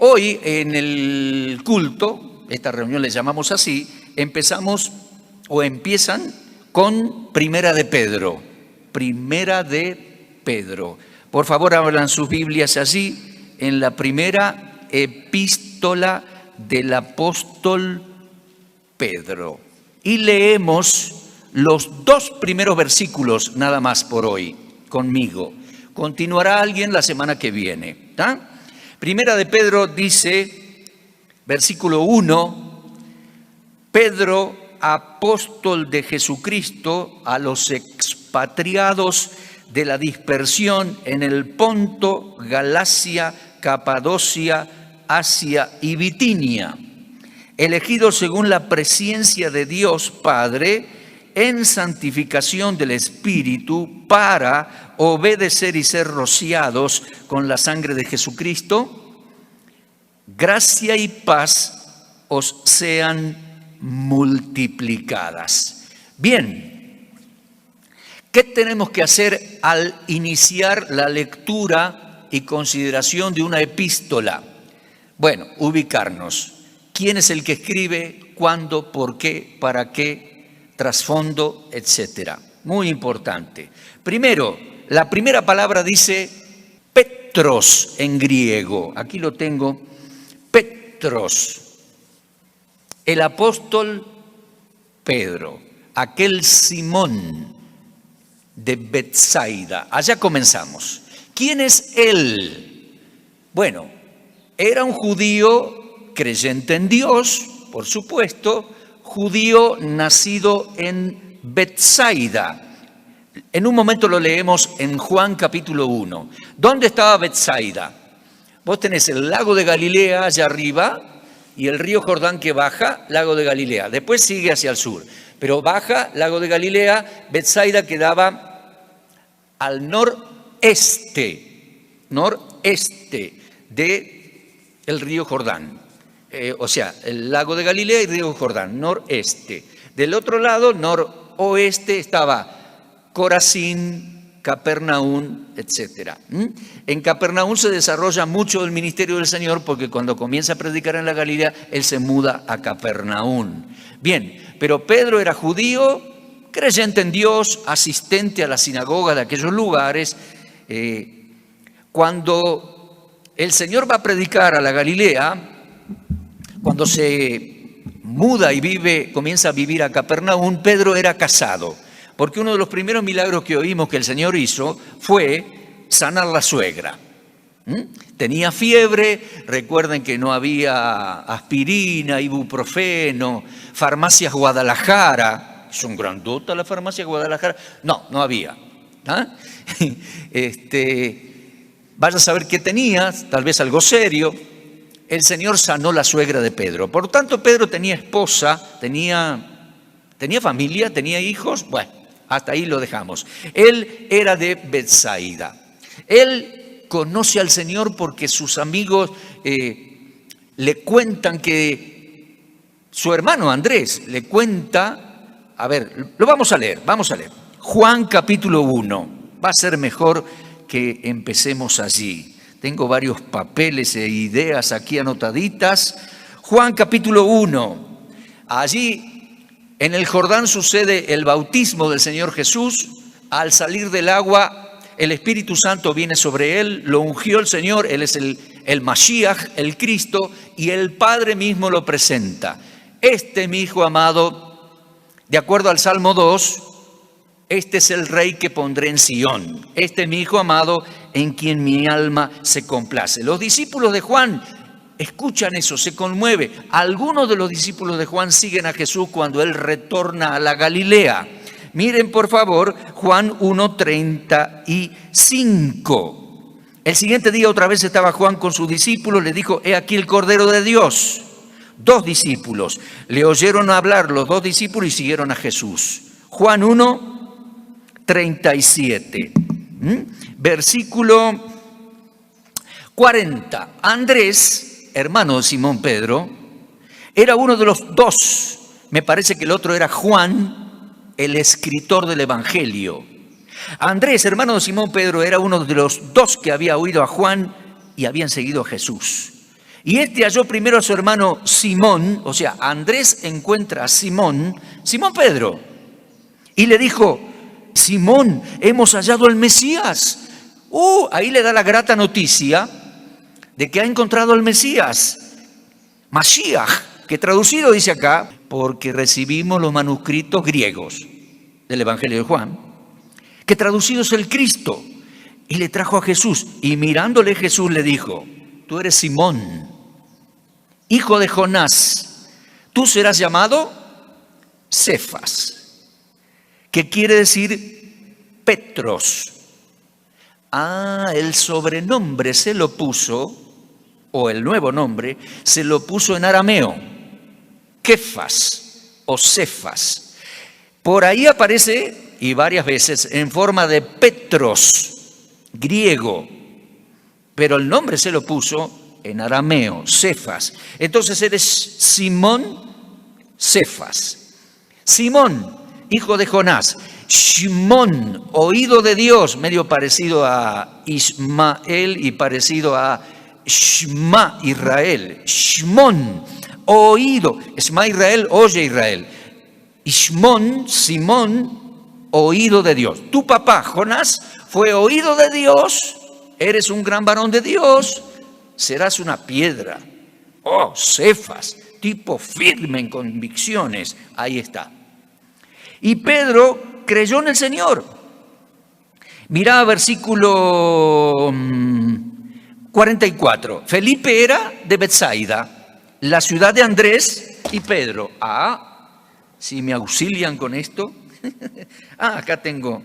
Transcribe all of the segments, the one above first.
Hoy en el culto, esta reunión le llamamos así, empiezan con Primera de Pedro. Primera de Pedro. Por favor, abran sus Biblias allí en la primera epístola del apóstol Pedro. Y leemos los 2 primeros versículos nada más por hoy conmigo. Continuará alguien la semana que viene. ¿Tá? Primera de Pedro dice, versículo 1, Pedro, apóstol de Jesucristo, a los expatriados de la dispersión en el Ponto, Galacia, Capadocia, Asia y Bitinia, elegidos según la presciencia de Dios Padre, en santificación del Espíritu, para obedecer y ser rociados con la sangre de Jesucristo, gracia y paz os sean multiplicadas. Bien, ¿qué tenemos que hacer al iniciar la lectura y consideración de una epístola? Bueno, ubicarnos. ¿Quién es el que escribe? ¿Cuándo? ¿Por qué? ¿Para qué? Trasfondo, etcétera. Muy importante. Primero, la primera palabra dice Petros en griego. Aquí lo tengo. Petros. El apóstol Pedro, aquel Simón de Betsaida. Allá comenzamos. ¿Quién es él? Bueno, era un judío creyente en Dios, por supuesto, judío nacido en Betsaida. En un momento lo leemos en Juan capítulo 1. ¿Dónde estaba Betsaida? Vos tenés el lago de Galilea allá arriba y el río Jordán que baja, lago de Galilea. Después sigue hacia el sur, pero baja, lago de Galilea. Betsaida quedaba al noreste del río Jordán. O sea, el lago de Galilea y río Jordán, noreste. Del otro lado, noroeste, estaba Corazín, Capernaum, etc. En Capernaum se desarrolla mucho el ministerio del Señor porque cuando comienza a predicar en la Galilea, Él se muda a Capernaum. Bien, pero Pedro era judío, creyente en Dios, asistente a la sinagoga de aquellos lugares. Cuando el Señor va a predicar a la Galilea, cuando se muda y comienza a vivir a Capernaum, Pedro era casado, porque uno de los primeros milagros que oímos que el Señor hizo fue sanar la suegra. Tenía fiebre, recuerden que no había aspirina, ibuprofeno, Farmacias Guadalajara, son grandota la Farmacia Guadalajara, no había. Vaya a saber qué tenía, tal vez algo serio. El Señor sanó la suegra de Pedro. Por tanto, Pedro tenía esposa, tenía familia, tenía hijos. Bueno, hasta ahí lo dejamos. Él era de Betsaida. Él conoce al Señor porque sus amigos le cuentan que su hermano Andrés le cuenta. A ver, lo vamos a leer. Juan capítulo 1. Va a ser mejor que empecemos allí. Tengo varios papeles e ideas aquí anotaditas. Juan capítulo 1. Allí en el Jordán sucede el bautismo del Señor Jesús. Al salir del agua, el Espíritu Santo viene sobre él, lo ungió el Señor, él es el Mashiach, el Cristo, y el Padre mismo lo presenta. Este mi Hijo amado, de acuerdo al Salmo 2, este es el Rey que pondré en Sión. Este es mi Hijo amado, en quien mi alma se complace. Los discípulos de Juan escuchan eso, se conmueve. Algunos de los discípulos de Juan siguen a Jesús cuando Él retorna a la Galilea. Miren, por favor, Juan 1:35. El siguiente día otra vez estaba Juan con sus discípulos, le dijo, he aquí el Cordero de Dios. 2 discípulos. Le oyeron hablar los 2 discípulos y siguieron a Jesús. Juan 1:37. Versículo 40. Andrés, hermano de Simón Pedro, era uno de los 2. Me parece que el otro era Juan, el escritor del Evangelio. Andrés, hermano de Simón Pedro, era uno de los 2 que había oído a Juan y habían seguido a Jesús. Y este halló primero a su hermano Simón, o sea, Andrés encuentra a Simón Pedro, y le dijo: Simón, hemos hallado al Mesías. Ahí le da la grata noticia de que ha encontrado al Mesías, Mashiach, que traducido dice acá, porque recibimos los manuscritos griegos del Evangelio de Juan, que traducido es el Cristo, y le trajo a Jesús. Y mirándole Jesús le dijo: tú eres Simón, hijo de Jonás, tú serás llamado Cefas, que quiere decir Petros. El sobrenombre se lo puso, o el nuevo nombre, se lo puso en arameo, Kefas o Cefas. Por ahí aparece, y varias veces, en forma de Petros, griego, pero el nombre se lo puso en arameo, Cefas. Entonces eres Simón Cefas. Simón, hijo de Jonás. Shimón, oído de Dios, medio parecido a Ismael y parecido a Shema Israel. Shimón, oído. Shema Israel, oye Israel. Ishmón, Simón, oído de Dios. Tu papá, Jonás, fue oído de Dios. Eres un gran varón de Dios. Serás una piedra. Cefas, tipo firme en convicciones. Ahí está. Y Pedro creyó en el Señor. Mirá versículo 44. Felipe era de Betsaida, la ciudad de Andrés y Pedro. Si me auxilian con esto. Acá tengo.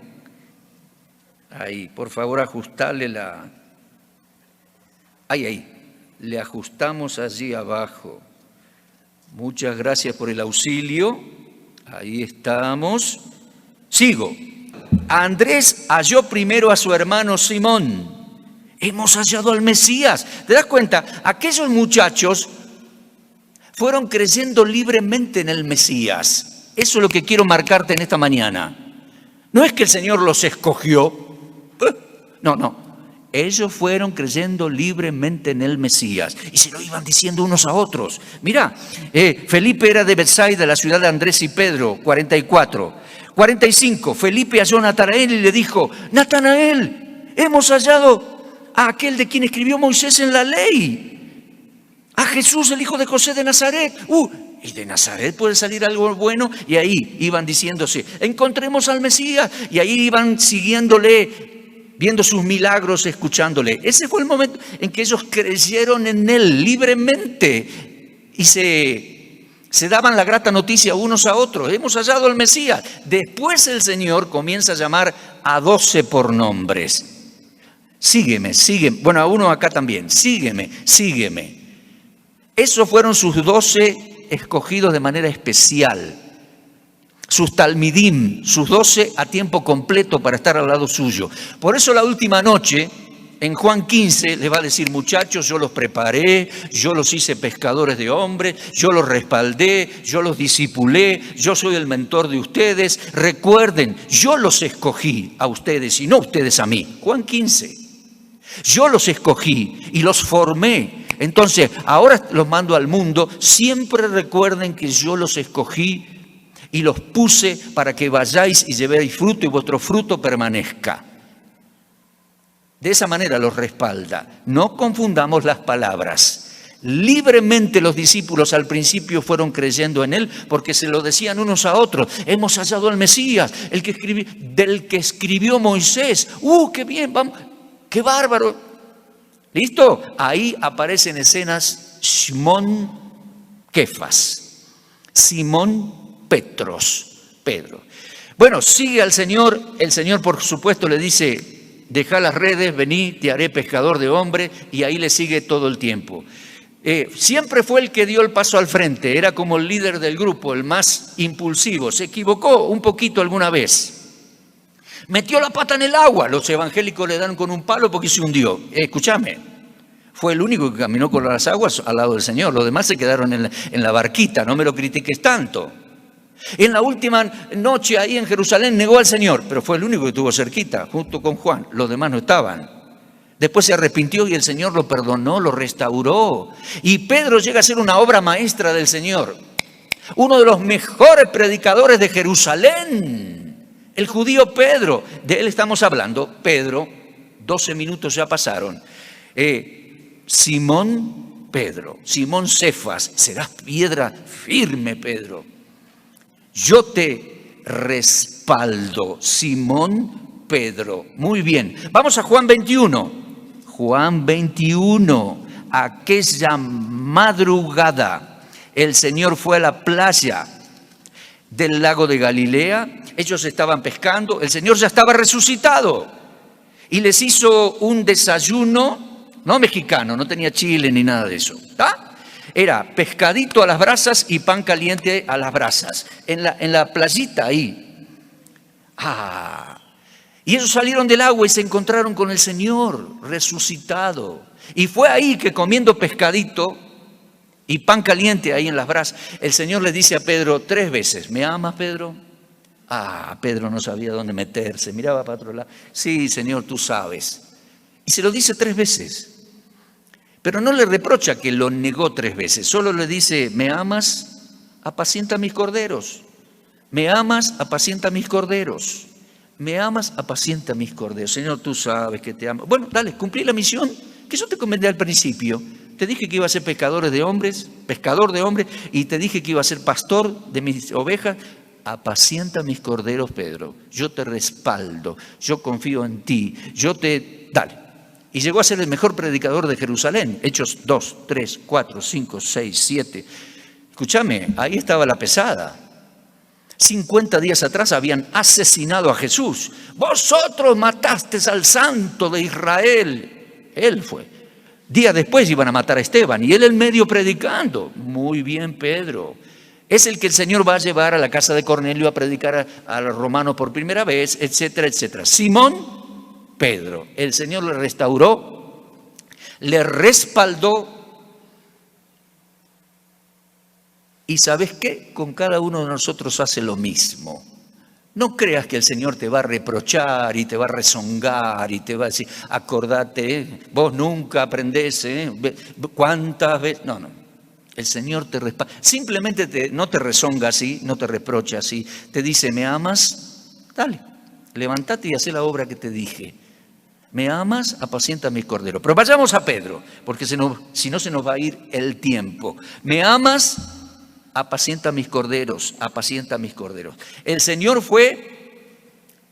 Ahí, por favor, ajustarle la... Ahí. Le ajustamos allí abajo. Muchas gracias por el auxilio. Ahí estamos. Sigo. Andrés halló primero a su hermano Simón. Hemos hallado al Mesías. ¿Te das cuenta? Aquellos muchachos fueron creyendo libremente en el Mesías. Eso es lo que quiero marcarte en esta mañana. No es que el Señor los escogió. No. Ellos fueron creyendo libremente en el Mesías y se lo iban diciendo unos a otros. Mirá, Felipe era de Betsaida, la ciudad de Andrés y Pedro, 44. 45, Felipe halló a Natanael y le dijo: Natanael, hemos hallado a aquel de quien escribió Moisés en la ley, a Jesús, el hijo de José de Nazaret. Y de Nazaret puede salir algo bueno. Y ahí iban diciéndose: encontremos al Mesías. Y ahí iban siguiéndole, viendo sus milagros, escuchándole. Ese fue el momento en que ellos creyeron en Él libremente y se daban la grata noticia unos a otros: hemos hallado al Mesías. Después el Señor comienza a llamar a 12 por nombres. Sígueme. Bueno, a uno acá también. Sígueme. Esos fueron sus 12 escogidos de manera especial. Sus talmidim, sus 12 a tiempo completo para estar al lado suyo. Por eso la última noche, en Juan 15, les va a decir: muchachos, yo los preparé, yo los hice pescadores de hombres, yo los respaldé, yo los discipulé, yo soy el mentor de ustedes. Recuerden, yo los escogí a ustedes y no ustedes a mí. Juan 15. Yo los escogí y los formé. Entonces, ahora los mando al mundo. Siempre recuerden que yo los escogí y los puse para que vayáis y llevéis fruto y vuestro fruto permanezca. De esa manera los respalda. No confundamos las palabras. Libremente los discípulos al principio fueron creyendo en Él porque se lo decían unos a otros: hemos hallado al Mesías, del que escribió Moisés. ¡Qué bien! Vamos, ¡qué bárbaro! ¿Listo? Ahí aparecen escenas Shimón Kefas, Simón Petros, Pedro. Bueno, sigue al Señor. El Señor, por supuesto, le dice: deja las redes, vení, te haré pescador de hombres. Y ahí le sigue todo el tiempo. Siempre fue el que dio el paso al frente. Era como el líder del grupo, el más impulsivo. Se equivocó un poquito alguna vez. Metió la pata en el agua. Los evangélicos le dan con un palo porque se hundió. Escúchame. Fue el único que caminó con las aguas al lado del Señor. Los demás se quedaron en la barquita. No me lo critiques tanto. En la última noche ahí en Jerusalén negó al Señor, pero fue el único que estuvo cerquita, junto con Juan. Los demás no estaban. Después se arrepintió y el Señor lo perdonó, lo restauró. Y Pedro llega a ser una obra maestra del Señor. Uno de los mejores predicadores de Jerusalén. El judío Pedro. De él estamos hablando. Pedro, 12 minutos ya pasaron. Simón Pedro, Simón Cefas, serás piedra firme, Pedro. Yo te respaldo, Simón Pedro. Muy bien. Vamos a Juan 21. Juan 21, aquella madrugada, el Señor fue a la playa del lago de Galilea, ellos estaban pescando, el Señor ya estaba resucitado y les hizo un desayuno, no mexicano, no tenía chile ni nada de eso, ¿está? Era pescadito a las brasas y pan caliente a las brasas, en la playita ahí. Y ellos salieron del agua y se encontraron con el Señor resucitado. Y fue ahí que comiendo pescadito y pan caliente ahí en las brasas, el Señor le dice a Pedro 3 veces, ¿me amas, Pedro? Pedro no sabía dónde meterse, miraba para otro lado. Sí, Señor, tú sabes. Y se lo dice 3 veces. Pero no le reprocha que lo negó 3 veces, solo le dice, ¿me amas? Apacienta mis corderos. ¿Me amas? Apacienta mis corderos. ¿Me amas? Apacienta mis corderos. Señor, tú sabes que te amo. Bueno, dale, cumplí la misión que yo te comenté al principio. Te dije que iba a ser pescador de hombres, y te dije que iba a ser pastor de mis ovejas. Apacienta mis corderos, Pedro. Yo te respaldo, yo confío en ti, dale. Y llegó a ser el mejor predicador de Jerusalén. Hechos 2, 3, 4, 5, 6, 7. Escúchame, ahí estaba la pesada. 50 días atrás habían asesinado a Jesús. Vosotros matasteis al santo de Israel. Él fue. Días después iban a matar a Esteban y él en medio predicando. Muy bien, Pedro. Es el que el Señor va a llevar a la casa de Cornelio a predicar a los romanos por primera vez, etcétera, etcétera. Simón Pedro. El Señor le restauró, le respaldó. Y ¿sabes qué? Con cada uno de nosotros hace lo mismo. No creas que el Señor te va a reprochar y te va a rezongar y te va a decir, acordate, vos nunca aprendés, ¿cuántas veces? No. El Señor te respalda. Simplemente no te rezonga así, no te reprocha así. Te dice, ¿me amas? Dale, levántate y haz la obra que te dije. ¿Me amas? Apacienta mis corderos. Pero vayamos a Pedro, porque si no se nos va a ir el tiempo. ¿Me amas? Apacienta mis corderos, apacienta mis corderos. El Señor fue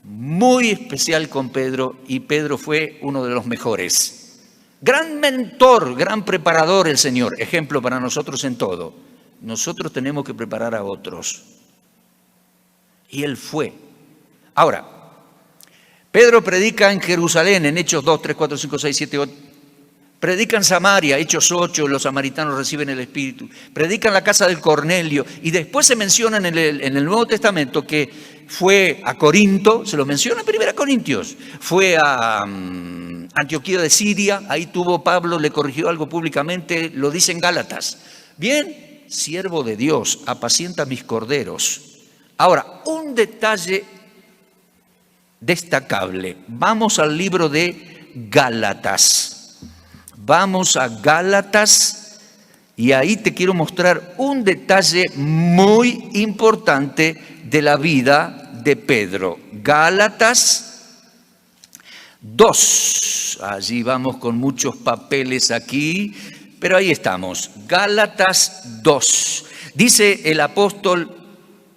muy especial con Pedro y Pedro fue uno de los mejores. Gran mentor, gran preparador el Señor, ejemplo para nosotros en todo. Nosotros tenemos que preparar a otros. Y él fue. Ahora, Pedro predica en Jerusalén, en Hechos 2, 3, 4, 5, 6, 7, 8. Predica en Samaria, Hechos 8, los samaritanos reciben el Espíritu. Predica en la casa del Cornelio. Y después se menciona en el Nuevo Testamento que fue a Corinto, se lo menciona en 1 Corintios. Fue a Antioquía de Siria, ahí tuvo Pablo, le corrigió algo públicamente, lo dice en Gálatas. Bien, siervo de Dios, apacienta mis corderos. Ahora, un detalle destacable. Vamos al libro de Gálatas. Vamos a Gálatas y ahí te quiero mostrar un detalle muy importante de la vida de Pedro. Gálatas 2. Allí vamos con muchos papeles aquí, pero ahí estamos. Gálatas 2. Dice el apóstol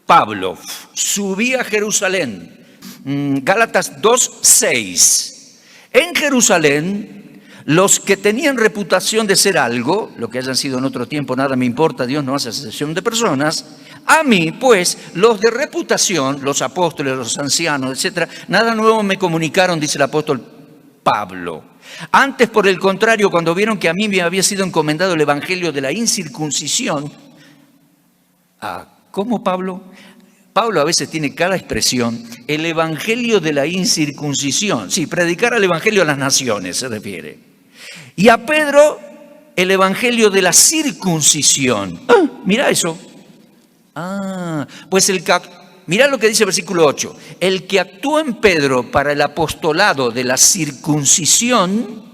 Pablo, subí a Jerusalén. Gálatas 2, 6. En Jerusalén, los que tenían reputación de ser algo, lo que hayan sido en otro tiempo, nada me importa, Dios no hace acepción de personas. A mí, pues, los de reputación, los apóstoles, los ancianos, etcétera, nada nuevo me comunicaron, dice el apóstol Pablo. Antes, por el contrario, cuando vieron que a mí me había sido encomendado el evangelio de la incircuncisión. ¿Cómo, Pablo? Pablo a veces tiene cada expresión, el evangelio de la incircuncisión. Sí, predicar al evangelio a las naciones se refiere. Y a Pedro, el evangelio de la circuncisión. Mira eso. Pues mirá lo que dice el versículo 8. El que actuó en Pedro para el apostolado de la circuncisión,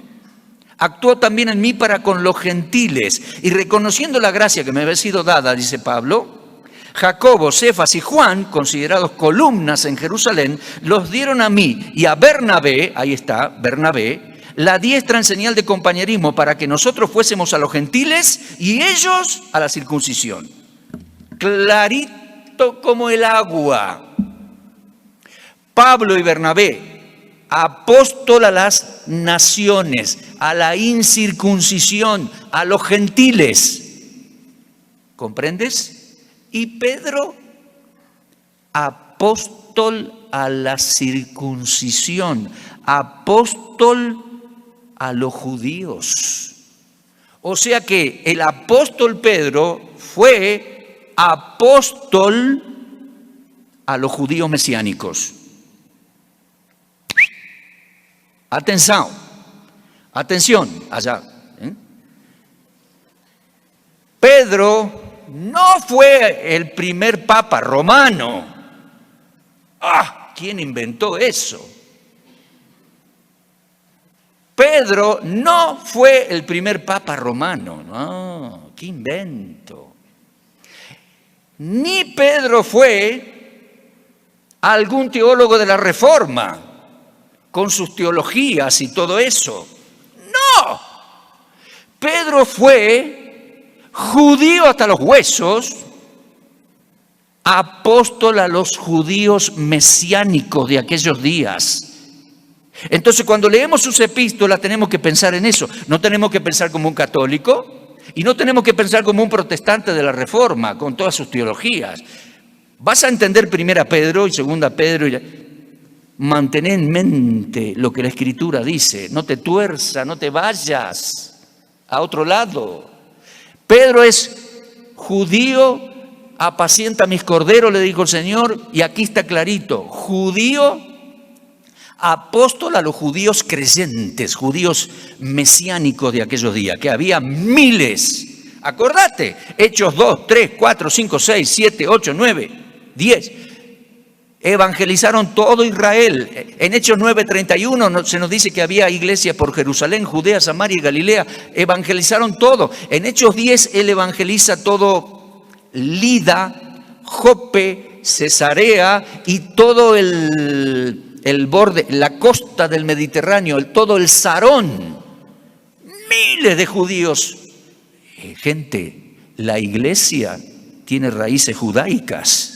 Actuó también en mí para con los gentiles. Y reconociendo la gracia que me había sido dada, dice Pablo, Jacobo, Cefas y Juan, considerados columnas en Jerusalén, los dieron a mí y a Bernabé, ahí está, Bernabé, la diestra en señal de compañerismo para que nosotros fuésemos a los gentiles y ellos a la circuncisión. Clarito como el agua. Pablo y Bernabé, apóstol a las naciones, a la incircuncisión, a los gentiles. ¿Comprendes? Y Pedro, apóstol a la circuncisión, apóstol a los judíos. O sea que el apóstol Pedro fue apóstol a los judíos mesiánicos. Atención, allá. Pedro no fue el primer papa romano. ¿Quién inventó eso? Pedro no fue el primer papa romano. No, qué invento. Ni Pedro fue algún teólogo de la Reforma, con sus teologías y todo eso. No, Pedro fue judío hasta los huesos, apóstol a los judíos mesiánicos de aquellos días. Entonces, cuando leemos sus epístolas tenemos que pensar en eso. No tenemos que pensar como un católico y no tenemos que pensar como un protestante de la Reforma, con todas sus teologías. Vas a entender primera Pedro y segunda Pedro y mantén en mente lo que la Escritura dice. No te tuerza, no te vayas a otro lado. Pedro es judío, apacienta mis corderos, le dijo el Señor, y aquí está clarito, judío, apóstol a los judíos creyentes, judíos mesiánicos de aquellos días, que había miles. Acordate, Hechos 2, 3, 4, 5, 6, 7, 8, 9, 10. Evangelizaron todo Israel. En Hechos 9:31 se nos dice que había iglesias por Jerusalén, Judea, Samaria y Galilea. Evangelizaron todo. En Hechos 10 él evangeliza todo Lida, Jope, Cesarea y todo el borde, la costa del Mediterráneo, todo el Sarón. Miles de judíos. Gente, la iglesia tiene raíces judaicas.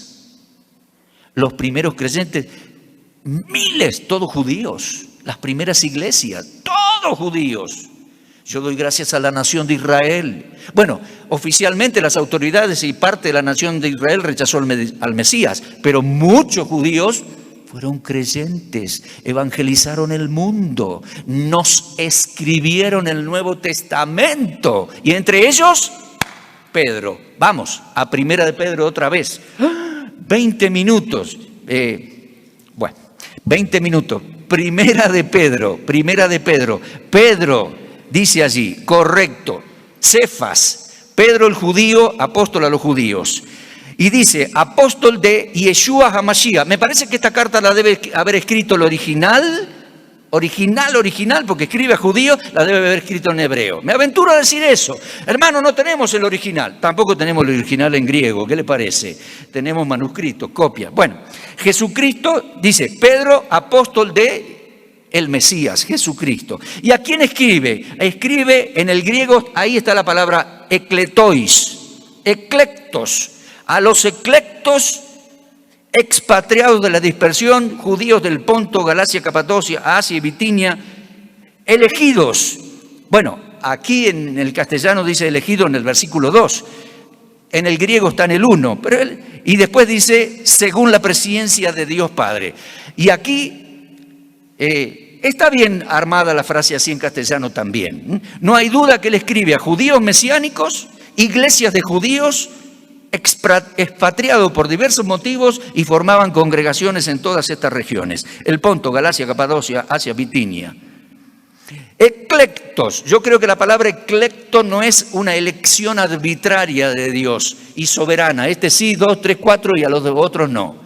Los primeros creyentes, miles, todos judíos. Las primeras iglesias, todos judíos. Yo doy gracias a la nación de Israel. Bueno, oficialmente las autoridades y parte de la nación de Israel rechazó al Mesías, pero muchos judíos fueron creyentes, evangelizaron el mundo, nos escribieron el Nuevo Testamento. Y entre ellos, Pedro. Vamos, a primera de Pedro otra vez. 20 minutos. 20 minutos. Primera de Pedro. Pedro dice allí, correcto. Cefas, Pedro el judío, apóstol a los judíos. Y dice, apóstol de Yeshua HaMashiach. Me parece que esta carta la debe haber escrito el original, porque escribe a judío, la debe haber escrito en hebreo. Me aventuro a decir eso. Hermano, no tenemos el original. Tampoco tenemos el original en griego. ¿Qué le parece? Tenemos manuscritos, copias. Bueno, Jesucristo, dice, Pedro, apóstol de el Mesías, Jesucristo. ¿Y a quién escribe? Escribe en el griego, ahí está la palabra ekletois, eclectos. A los eclectos expatriados de la dispersión, judíos del Ponto, Galacia, Capadocia, Asia y Bitinia, elegidos. Bueno, aquí en el castellano dice elegido en el versículo 2, en el griego está en el 1, y después dice según la presciencia de Dios Padre. Y aquí está bien armada la frase así en castellano también. No hay duda que él escribe a judíos mesiánicos, iglesias de judíos, expatriados por diversos motivos y formaban congregaciones en todas estas regiones. El Ponto, Galacia, Capadocia, Asia, Bitinia. Eclectos. Yo creo que la palabra eclecto no es una elección arbitraria de Dios y soberana. Este sí, 2, 3, 4 y a los otros no.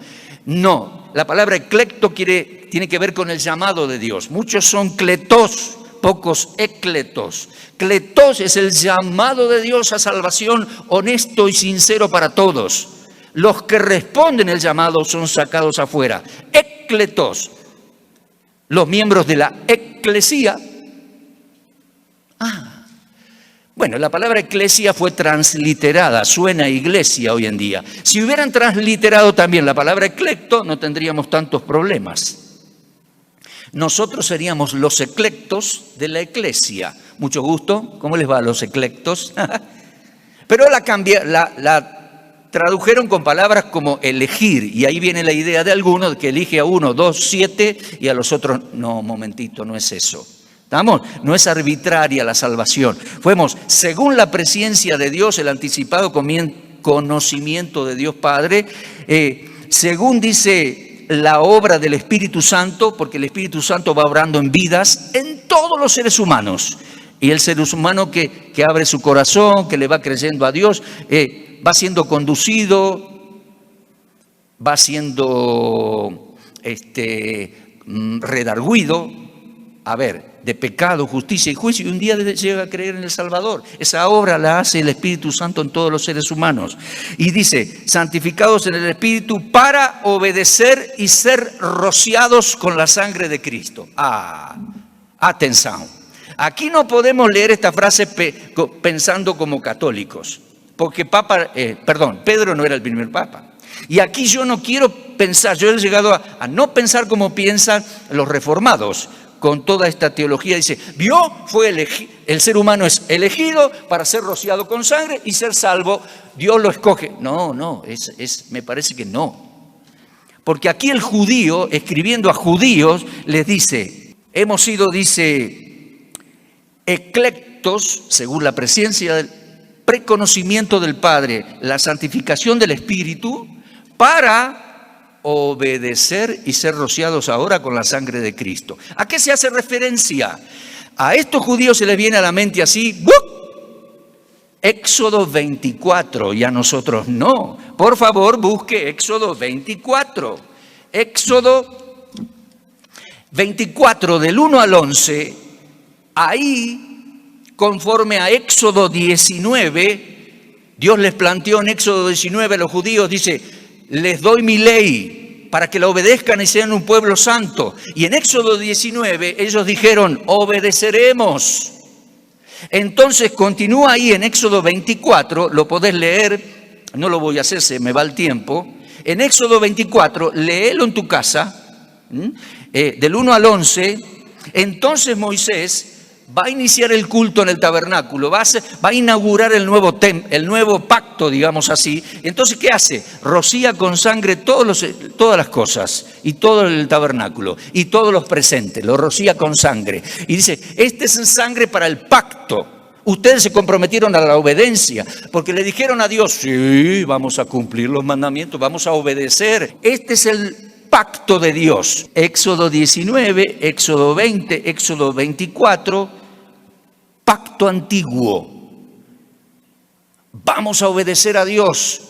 No. La palabra eclecto tiene que ver con el llamado de Dios. Muchos son cletos, pocos écletos. Cletos es el llamado de Dios a salvación honesto y sincero para todos. Los que responden el llamado son sacados afuera. Écletos, los miembros de la eclesía. Bueno, la palabra eclesia fue transliterada, suena a iglesia hoy en día. Si hubieran transliterado también la palabra eclecto, no tendríamos tantos problemas. Nosotros seríamos los eclectos de la eclesia. Mucho gusto, ¿cómo les va a los eclectos? Pero la tradujeron con palabras como elegir, y ahí viene la idea de algunos que elige a uno, dos, 7, y a los otros, no, momentito, no es eso. ¿Estamos? No es arbitraria la salvación. Fuimos, según la presencia de Dios, el anticipado conocimiento de Dios Padre, según dice la obra del Espíritu Santo, porque el Espíritu Santo va obrando en vidas en todos los seres humanos. Y el ser humano que abre su corazón, que le va creyendo a Dios, va siendo conducido, va siendo redarguido, de pecado, justicia y juicio, y un día llega a creer en el Salvador. Esa obra la hace el Espíritu Santo en todos los seres humanos. Y dice, santificados en el Espíritu para obedecer y ser rociados con la sangre de Cristo. Atención. Aquí no podemos leer esta frase pensando como católicos, porque Pedro no era el primer papa. Y aquí yo no quiero pensar, yo he llegado a no pensar como piensan los reformados. Con toda esta teología dice, el ser humano es elegido para ser rociado con sangre y ser salvo, Dios lo escoge. No, me parece que no. Porque aquí el judío, escribiendo a judíos, les dice, hemos sido, dice, eclectos, según la presencia del preconocimiento del Padre, la santificación del Espíritu, para obedecer y ser rociados ahora con la sangre de Cristo. ¿A qué se hace referencia? A estos judíos se les viene a la mente así, ¡bup! Éxodo 24, y a nosotros no. Por favor, busque Éxodo 24. Éxodo 24, del 1 al 11, ahí, conforme a Éxodo 19, Dios les planteó en Éxodo 19 a los judíos, dice, les doy mi ley para que la obedezcan y sean un pueblo santo. Y en Éxodo 19 ellos dijeron, obedeceremos. Entonces continúa ahí en Éxodo 24, lo podés leer, no lo voy a hacer, se me va el tiempo. En Éxodo 24, léelo en tu casa, del 1 al 11, entonces Moisés va a iniciar el culto en el tabernáculo, va a inaugurar el nuevo pacto, digamos así. Entonces, ¿qué hace? Rocía con sangre todas las cosas y todo el tabernáculo y todos los presentes, lo rocía con sangre. Y dice, este es sangre para el pacto. Ustedes se comprometieron a la obediencia, porque le dijeron a Dios, sí, vamos a cumplir los mandamientos, vamos a obedecer. Este es el pacto de Dios. Éxodo 19, Éxodo 20, Éxodo 24, pacto antiguo. Vamos a obedecer a Dios.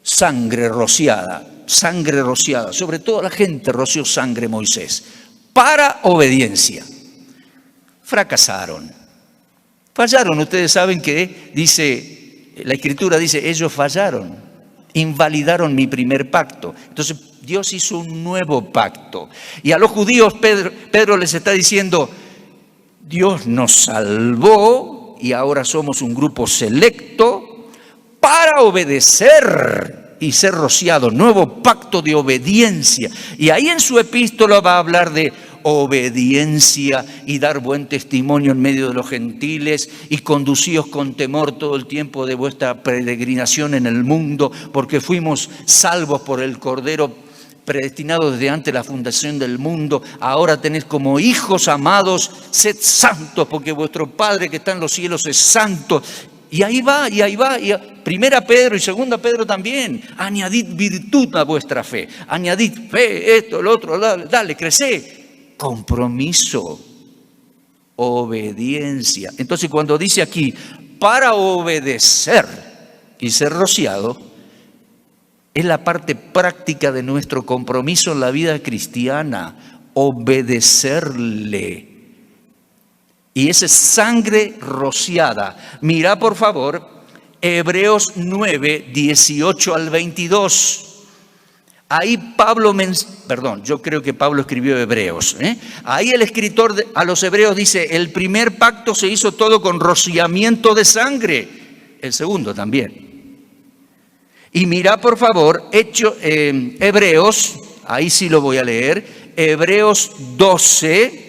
Sangre rociada, sobre todo la gente roció sangre Moisés, para obediencia. Fracasaron, fallaron. Ustedes saben que dice, la Escritura dice, ellos fallaron, invalidaron mi primer pacto. Entonces Dios hizo un nuevo pacto. Y a los judíos Pedro les está diciendo, Dios nos salvó y ahora somos un grupo selecto para obedecer y ser rociados. Nuevo pacto de obediencia. Y ahí en su epístola va a hablar de obediencia y dar buen testimonio en medio de los gentiles y conducíos con temor todo el tiempo de vuestra peregrinación en el mundo, porque fuimos salvos por el Cordero predestinado desde antes de la fundación del mundo. Ahora tenéis como hijos amados, sed santos, porque vuestro Padre que está en los cielos es santo. Y ahí va. Y Primera Pedro y Segunda Pedro también. Añadid virtud a vuestra fe. Añadid fe, esto, lo otro, dale, crecé. Compromiso, obediencia. Entonces cuando dice aquí, para obedecer y ser rociado, es la parte práctica de nuestro compromiso en la vida cristiana, obedecerle. Y esa es sangre rociada. Mira, por favor, Hebreos 9, 18 al 22. Ahí yo creo que Pablo escribió Hebreos. Ahí el escritor a los Hebreos dice, el primer pacto se hizo todo con rociamiento de sangre. El segundo también. Y mira, por favor, Hebreos, ahí sí lo voy a leer, Hebreos 12,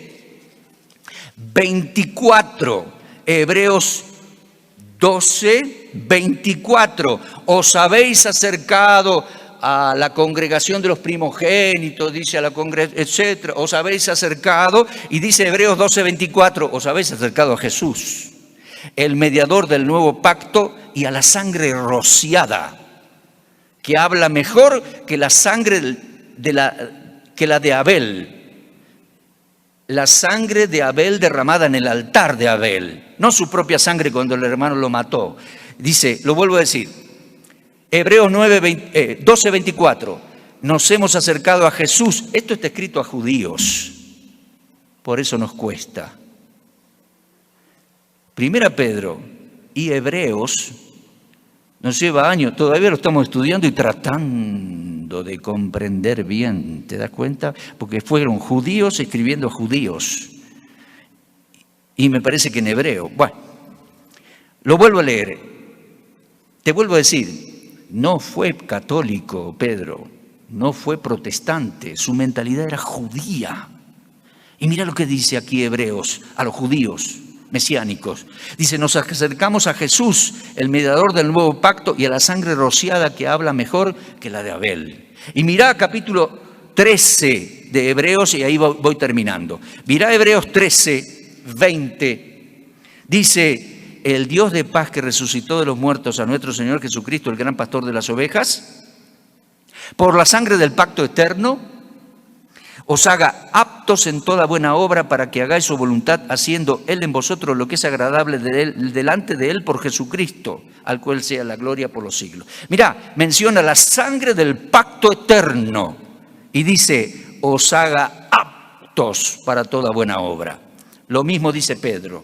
24. Hebreos 12, 24. Os habéis acercado a la congregación de los primogénitos, dice a la congregación, etcétera. Os habéis acercado, y dice Hebreos 12, 24, os habéis acercado a Jesús, el mediador del nuevo pacto, y a la sangre rociada, que habla mejor que la sangre que la de Abel. La sangre de Abel derramada en el altar de Abel, no su propia sangre cuando el hermano lo mató. Dice, lo vuelvo a decir, Hebreos 12, 24, nos hemos acercado a Jesús. Esto está escrito a judíos, por eso nos cuesta. Primera Pedro y Hebreos nos lleva años, todavía lo estamos estudiando y tratando de comprender bien, ¿te das cuenta? Porque fueron judíos escribiendo a judíos. Y me parece que en hebreo. Bueno, lo vuelvo a leer. Te vuelvo a decir, no fue católico Pedro, no fue protestante, su mentalidad era judía. Y mira lo que dice aquí Hebreos a los judíos mesiánicos. Dice, nos acercamos a Jesús, el mediador del nuevo pacto, y a la sangre rociada que habla mejor que la de Abel. Y mira capítulo 13 de Hebreos, y ahí voy terminando. Mira Hebreos 13, 20. Dice, el Dios de paz que resucitó de los muertos a nuestro Señor Jesucristo, el gran pastor de las ovejas, por la sangre del pacto eterno, os haga aptos en toda buena obra para que hagáis su voluntad, haciendo Él en vosotros lo que es agradable delante de Él por Jesucristo, al cual sea la gloria por los siglos. Mirá, menciona la sangre del pacto eterno y dice, os haga aptos para toda buena obra. Lo mismo dice Pedro.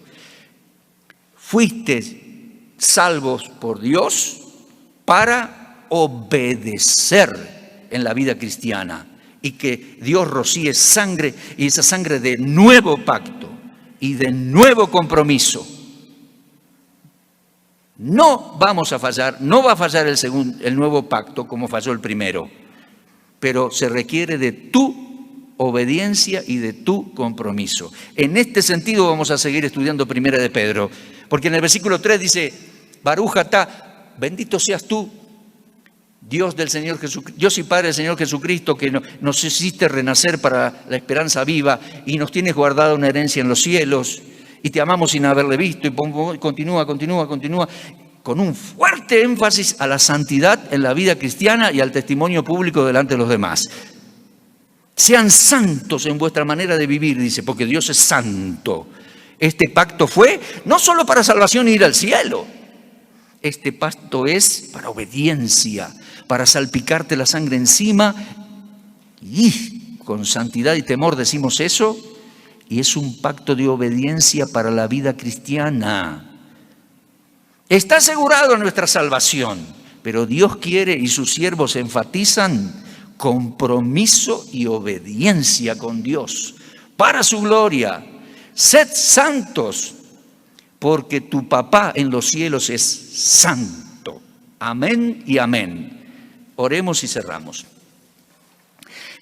Fuisteis salvos por Dios para obedecer en la vida cristiana, y que Dios rocíe sangre, y esa sangre de nuevo pacto y de nuevo compromiso. No vamos a fallar, no va a fallar el nuevo pacto como falló el primero, pero se requiere de tu obediencia y de tu compromiso. En este sentido vamos a seguir estudiando Primera de Pedro, porque en el versículo 3 dice, Baruch atá, bendito seas tú, Dios del Señor Jesucristo, Dios y Padre del Señor Jesucristo, que nos hiciste renacer para la esperanza viva y nos tienes guardada una herencia en los cielos, y te amamos sin haberle visto, y continúa, con un fuerte énfasis a la santidad en la vida cristiana y al testimonio público delante de los demás. Sean santos en vuestra manera de vivir, dice, porque Dios es santo. Este pacto fue no solo para salvación e ir al cielo. Este pacto es para obediencia, para salpicarte la sangre encima, y con santidad y temor decimos eso, y es un pacto de obediencia para la vida cristiana. Está asegurado nuestra salvación, pero Dios quiere, y sus siervos enfatizan, compromiso y obediencia con Dios para su gloria. Sed santos, porque tu papá en los cielos es santo. Amén y amén. Oremos y cerramos.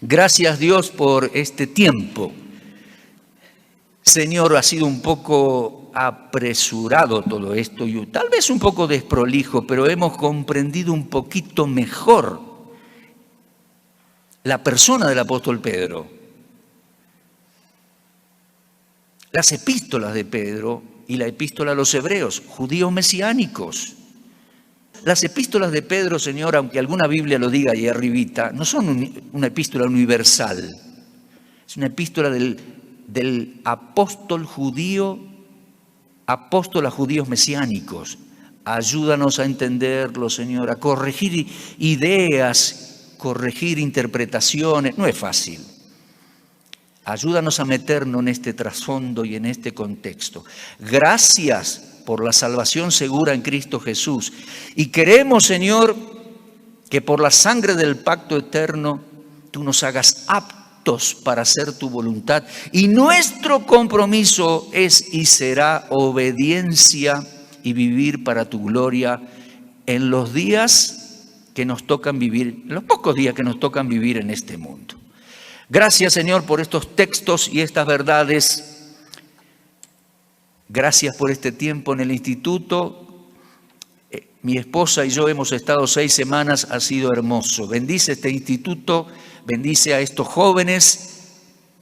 Gracias, Dios, por este tiempo. Señor, ha sido un poco apresurado todo esto y tal vez un poco desprolijo, pero hemos comprendido un poquito mejor la persona del apóstol Pedro. Las epístolas de Pedro y la epístola a los hebreos, judíos mesiánicos. Las epístolas de Pedro, Señor, aunque alguna Biblia lo diga ahí arribita, no son una epístola universal. Es una epístola del apóstol judío, apóstol a judíos mesiánicos. Ayúdanos a entenderlo, Señor, a corregir ideas, corregir interpretaciones. No es fácil. Ayúdanos a meternos en este trasfondo y en este contexto. Gracias por la salvación segura en Cristo Jesús. Y queremos, Señor, que por la sangre del pacto eterno tú nos hagas aptos para hacer tu voluntad. Y nuestro compromiso es y será obediencia y vivir para tu gloria en los días que nos tocan vivir, en los pocos días que nos tocan vivir en este mundo. Gracias, Señor, por estos textos y estas verdades. Gracias por este tiempo en el instituto. Mi esposa y yo hemos estado 6 semanas, ha sido hermoso. Bendice este instituto, bendice a estos jóvenes.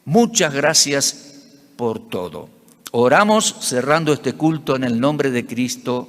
Muchas gracias por todo. Oramos cerrando este culto en el nombre de Cristo.